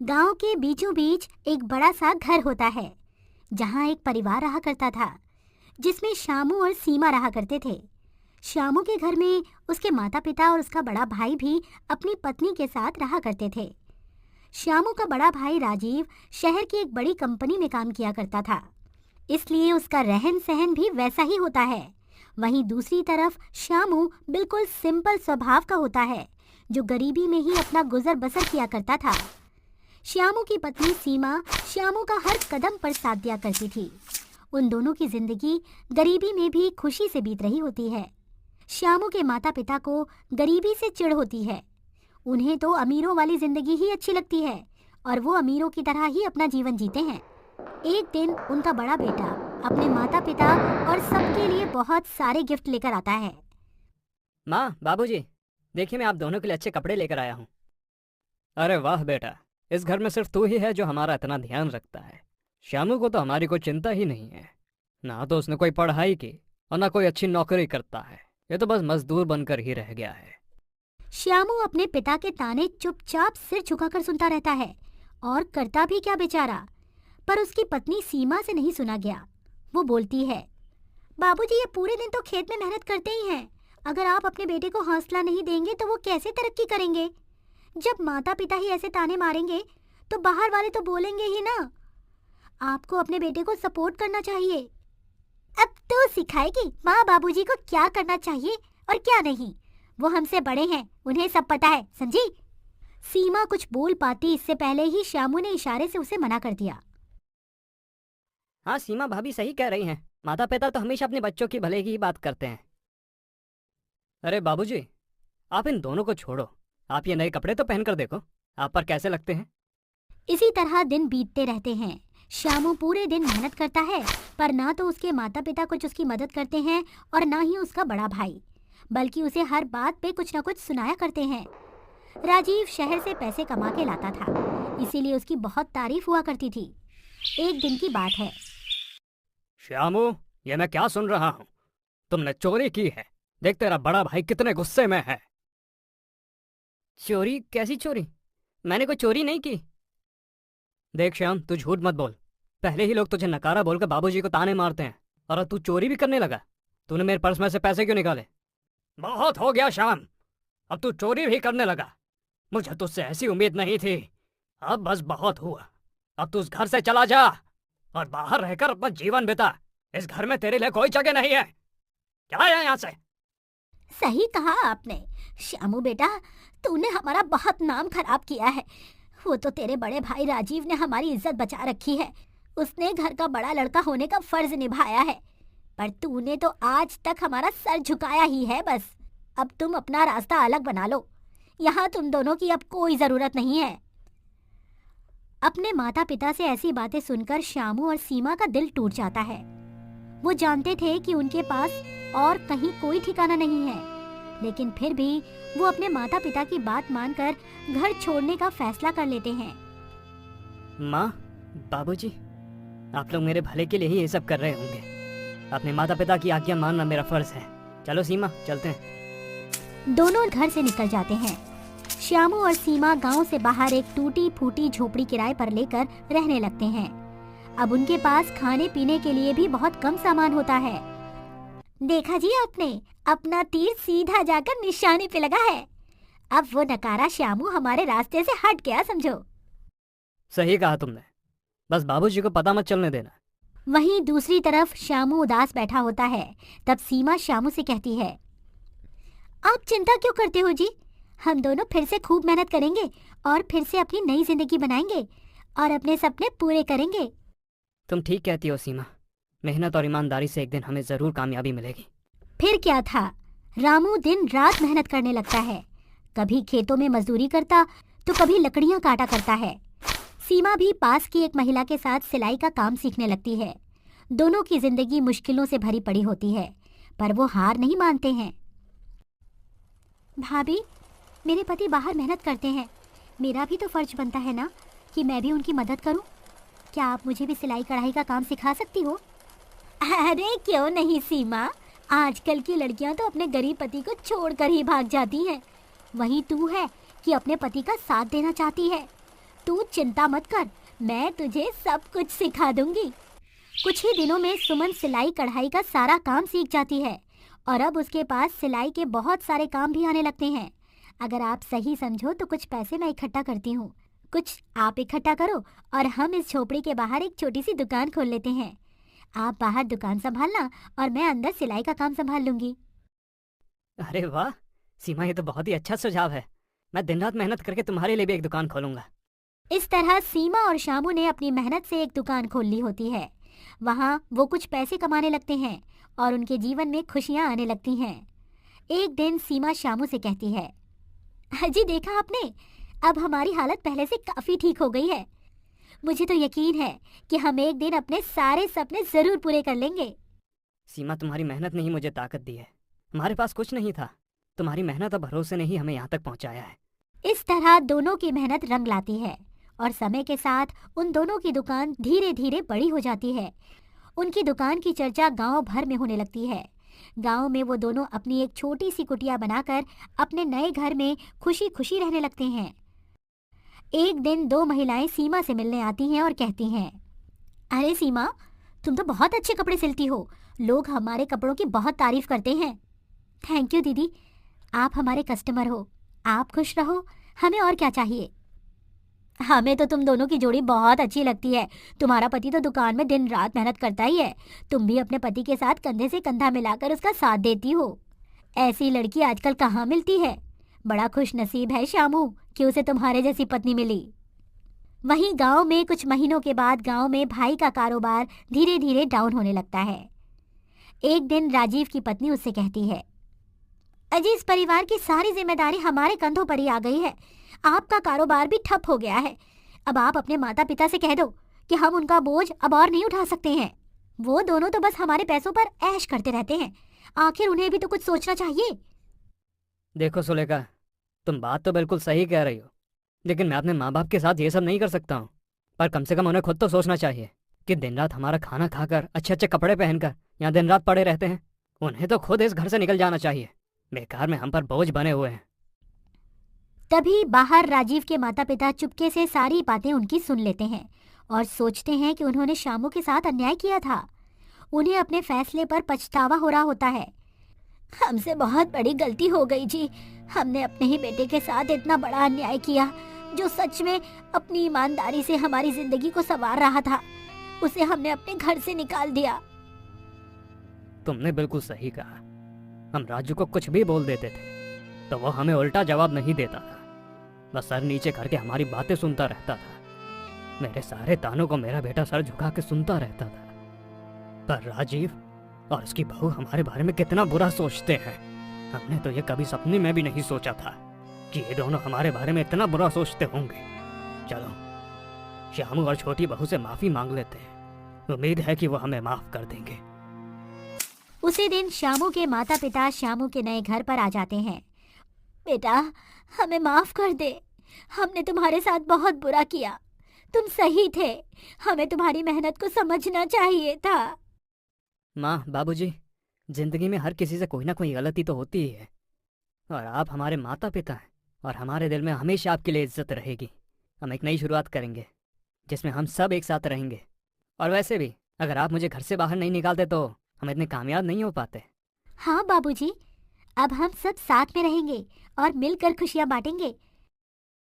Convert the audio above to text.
गांव के बीचों बीच एक बड़ा सा घर होता है जहां एक परिवार रहा करता था जिसमें श्यामू और सीमा रहा करते थे। श्यामू के घर में उसके माता पिता और उसका बड़ा भाई भी अपनी पत्नी के साथ रहा करते थे। श्यामू का बड़ा भाई राजीव शहर की एक बड़ी कंपनी में काम किया करता था, इसलिए उसका रहन सहन भी वैसा ही होता है। वहीं दूसरी तरफ श्यामू बिल्कुल सिंपल स्वभाव का होता है जो गरीबी में ही अपना गुजर बसर किया करता था। श्यामू की पत्नी सीमा श्यामू का हर कदम पर साथ दिया करती थी। उन दोनों की जिंदगी गरीबी में भी खुशी से बीत रही होती है। श्यामू के माता पिता को गरीबी से चिढ़ होती है। उन्हें तो अमीरों वाली जिंदगी ही अच्छी लगती है और वो अमीरों की तरह ही अपना जीवन जीते हैं। एक दिन उनका बड़ा बेटा अपने माता पिता और सबके लिए बहुत सारे गिफ्ट लेकर आता है। माँ, बाबूजी, देखिए मैं आप दोनों के लिए अच्छे कपड़े लेकर आया हूँ। अरे वाह बेटा, इस घर में सिर्फ तू ही है जो हमारा इतना ध्यान रखता है। श्यामू को तो हमारी कोई चिंता ही नहीं है। ना तो उसने कोई पढ़ाई की और ना कोई अच्छी नौकरी करता है। ये तो बस मजदूर बनकर ही रह गया है। श्यामू अपने पिता के ताने चुपचाप सिर झुकाकर सुनता रहता है और करता भी क्या बेचारा। पर उसकी पत्नी सीमा से नहीं सुना गया। वो बोलती है, बाबूजी ये पूरे दिन तो खेत में मेहनत करते ही हैं। अगर आप अपने बेटे को हौसला नहीं देंगे तो वो कैसे तरक्की करेंगे। जब माता पिता ही ऐसे ताने मारेंगे तो बाहर वाले तो बोलेंगे ही ना। आपको अपने बेटे को सपोर्ट करना चाहिए। अब तो सिखाएगी माँ बाबूजी को क्या करना चाहिए और क्या नहीं। वो हमसे बड़े हैं, उन्हें सब पता है, समझी। सीमा कुछ बोल पाती इससे पहले ही श्यामू ने इशारे से उसे मना कर दिया। हाँ, सीमा भाभी सही कह रही हैं। माता पिता तो हमेशा अपने बच्चों की भले की ही बात करते हैं। अरे बाबूजी, आप इन दोनों को छोड़ो। आप ये नए कपड़े तो पहन कर देखो, आप पर कैसे लगते हैं। इसी तरह दिन बीतते रहते हैं। श्यामू पूरे दिन मेहनत करता है, पर ना तो उसके माता पिता कुछ उसकी मदद करते हैं और ना ही उसका बड़ा भाई, बल्कि उसे हर बात पे कुछ ना कुछ सुनाया करते हैं। राजीव शहर से पैसे कमा के लाता था, इसीलिए उसकी बहुत तारीफ हुआ करती थी। एक दिन की बात है। श्यामू, ये मैं क्या सुन रहा हूँ? तुमने चोरी की है। देख तेरा बड़ा भाई कितने गुस्से में है। चोरी? कैसी चोरी? मैंने कोई चोरी नहीं की। देख श्याम, तू झूठ मत बोल। पहले ही लोग तुझे नकारा बोलकर बाबूजी को ताने मारते हैं और अब तू चोरी भी करने लगा। तूने मेरे पर्स में से पैसे क्यों निकाले? बहुत हो गया श्याम, अब तू चोरी भी करने लगा। मुझे तुझसे ऐसी उम्मीद नहीं थी। अब बस बहुत हुआ। अब तू उस घर से चला जा और बाहर रहकर अपना जीवन बिता। इस घर में तेरे लिए कोई जगह नहीं है। क्या है यहाँ से? सही कहा आपने श्यामू बेटा, तूने हमारा बहुत नाम खराब किया है। वो तो तेरे बड़े भाई राजीव ने हमारी इज्जत बचा रखी है। उसने घर का बड़ा लड़का होने का फर्ज निभाया है, पर तूने तो आज तक हमारा सर झुकाया ही है। बस अब तुम अपना रास्ता अलग बना लो। यहाँ तुम दोनों की अब कोई जरूरत नहीं है। अपने माता पिता से ऐसी बातें सुनकर श्यामू और सीमा का दिल टूट जाता है। वो जानते थे कि उनके पास और कहीं कोई ठिकाना नहीं है, लेकिन फिर भी वो अपने माता पिता की बात मानकर घर छोड़ने का फैसला कर लेते हैं। माँ, बाबूजी, आप लोग मेरे भले के लिए ही ये सब कर रहे होंगे। अपने माता पिता की आज्ञा मानना मेरा फर्ज है। चलो सीमा, चलते हैं। दोनों घर से निकल जाते हैं। श्यामू और सीमा गांव से बाहर एक टूटी फूटी झोपड़ी किराए पर लेकर रहने लगते हैं। अब उनके पास खाने पीने के लिए भी बहुत कम सामान होता है। देखा जी आपने, अपना तीर सीधा जाकर निशाने पे लगा है। अब वो नकारा श्यामू हमारे रास्ते से हट गया, समझो। सही कहा तुमने। बस बाबूजी को पता मत चलने देना। वहीं दूसरी तरफ श्यामू उदास बैठा होता है। तब सीमा श्यामू से कहती है, आप चिंता क्यों करते हो जी? हम दोनों फिर से खूब मेहनत करेंगे और फिर से अपनी नई जिंदगी बनाएंगे और अपने सपने पूरे करेंगे। तुम ठीक कहती हो सीमा। मेहनत और ईमानदारी से एक दिन हमें जरूर कामयाबी मिलेगी। फिर क्या था, रामू दिन रात मेहनत करने लगता है। कभी खेतों में मजदूरी करता तो कभी लकड़ियां काटा करता है। सीमा भी पास की एक महिला के साथ सिलाई का काम सीखने लगती है। दोनों की जिंदगी मुश्किलों से भरी पड़ी होती है, पर वो हार नहीं मानते हैं। भाभी, मेरे पति बाहर मेहनत करते हैं। मेरा भी तो फर्ज बनता है ना कि मैं भी उनकी मदद करूं। क्या आप मुझे भी सिलाई कढ़ाई का काम सिखा सकती हो? अरे क्यों नहीं सीमा, आजकल की लड़कियां तो अपने गरीब पति को छोड़कर ही भाग जाती हैं। वहीं तू है कि अपने पति का साथ देना चाहती है। तू चिंता मत कर, मैं तुझे सब कुछ सिखा दूंगी। कुछ ही दिनों में सुमन सिलाई कढ़ाई का सारा काम सीख जाती है और अब उसके पास सिलाई के बहुत सारे काम भी आने लगते हैं। अगर आप सही समझो तो कुछ पैसे मैं इकट्ठा करती हूँ, कुछ आप इकट्ठा करो और हम इस झोपड़ी के बाहर एक छोटी सी दुकान खोल लेते हैं। आप बाहर दुकान संभालना और मैं अंदर सिलाई का काम संभाल लूंगी। अरे वाह सीमा, ये तो बहुत ही अच्छा सुझाव है। मैं दिन रात मेहनत करके तुम्हारे लिए भी एक दुकान खोलूंगा। इस तरह सीमा और शामू ने अपनी मेहनत से एक दुकान खोल ली होती है। वहाँ वो कुछ पैसे कमाने लगते हैं और उनके जीवन में खुशियाँ आने लगती हैं। एक दिन सीमा शामू से कहती है, अजी देखा आपने, अब हमारी हालत पहले से काफी ठीक हो गई है। मुझे तो यकीन है कि हम एक दिन अपने सारे सपने जरूर पूरे कर लेंगे। सीमा, तुम्हारी मेहनत ने ही मुझे ताकत दी है। हमारे पास कुछ नहीं था, तुम्हारी मेहनत और भरोसे ने ही हमें यहाँ तक पहुँचाया है। इस तरह दोनों की मेहनत रंग लाती है और समय के साथ उन दोनों की दुकान धीरे धीरे बड़ी हो जाती है। उनकी दुकान की चर्चा गांव भर में होने लगती है। गांव में वो दोनों अपनी एक छोटी सी कुटिया बनाकर अपने नए घर में खुशी खुशी रहने लगते हैं। एक दिन दो महिलाएं सीमा से मिलने आती हैं और कहती हैं, अरे सीमा, तुम तो बहुत अच्छे कपड़े सिलती हो, लोग हमारे कपड़ों की बहुत तारीफ करते हैं। थैंक यू दीदी, आप हमारे कस्टमर हो, आप खुश रहो, हमें और क्या चाहिए। हमें तो तुम दोनों की जोड़ी बहुत अच्छी लगती है। तुम्हारा पति तो दुकान में दिन रात मेहनत करता ही है, तुम भी अपने पति के साथ कंधे से कंधा मिलाकर उसका साथ देती हो। ऐसी लड़की आजकल कहाँ मिलती है। बड़ा खुश नसीब है शामू कि उसे तुम्हारे जैसी पत्नी मिली। वहीं गांव में कुछ महीनों के बाद गांव में भाई का कारोबार धीरे धीरे डाउन होने लगता है। एक दिन राजीव की पत्नी उससे कहती है, अजी इस परिवार की सारी जिम्मेदारी हमारे कंधों पर ही आ गई है। आपका कारोबार भी ठप हो गया है। अब आप अपने माता पिता से कह दो कि हम उनका बोझ अब और नहीं उठा सकते हैं। वो दोनों तो बस हमारे पैसों पर ऐश करते रहते हैं, आखिर उन्हें भी तो कुछ सोचना चाहिए। देखो सुलेखा, तुम बात तो बिल्कुल सही कह रही हो, लेकिन मैं अपने माँ बाप के साथ ये सब नहीं कर सकता हूँ। पर कम से कम उन्हें खुद तो सोचना चाहिए कि दिन रात हमारा खाना खाकर अच्छे अच्छे कपड़े पहनकर यहाँ दिन रात पड़े रहते हैं। उन्हें तो खुद इस घर से निकल जाना चाहिए। बेकार में हम पर बोझ बने हुए हैं। तभी बाहर राजीव के माता पिता चुपके से सारी बातें उनकी सुन लेते हैं और सोचते हैं कि उन्होंने शामू के साथ अन्याय किया था। उन्हें अपने फैसले पर पछतावा हो रहा होता है। हमसे बहुत बड़ी गलती हो गई जी, हमने अपने ही बेटे के साथ इतना बड़ा अन्याय किया, जो सच में अपनी ईमानदारी से हमारी जिंदगी को संवार रहा था, उसे हमने अपने घर से निकाल दिया। तुमने बिल्कुल सही कहा। हम राजू को कुछ भी बोल देते थे तो वो हमें उल्टा जवाब नहीं देता था, बस सर नीचे करके हमारी बातें सुनता रहता था। मेरे सारे तानों को मेरा बेटा सर झुका के सुनता रहता था। पर राजीव और उसकी बहू हमारे बारे में कितना बुरा सोचते हैं। हमने तो ये कभी सपने में भी नहीं सोचा था कि ये दोनों हमारे बारे में इतना बुरा सोचते होंगे। चलो श्यामू और छोटी बहू से माफी मांग लेते हैं, उम्मीद है कि वो हमें माफ कर देंगे। उसी दिन श्यामू के माता पिता श्यामू के नए घर पर आ जाते हैं। बेटा, हमें माफ कर दे, हमने तुम्हारे साथ बहुत बुरा किया। तुम सही थे, हमें तुम्हारी मेहनत को समझना चाहिए था। माँ, बाबूजी, जिंदगी में हर किसी से कोई ना कोई गलती तो होती ही है, और आप हमारे माता पिता हैं और हमारे दिल में हमेशा आपके लिए इज्जत रहेगी। हम एक नई शुरुआत करेंगे जिसमें हम सब एक साथ रहेंगे। और वैसे भी अगर आप मुझे घर से बाहर नहीं निकालते तो हम इतने कामयाब नहीं हो पाते। हाँ बाबूजी, अब हम सब साथ में रहेंगे और मिलकर खुशियाँ बांटेंगे।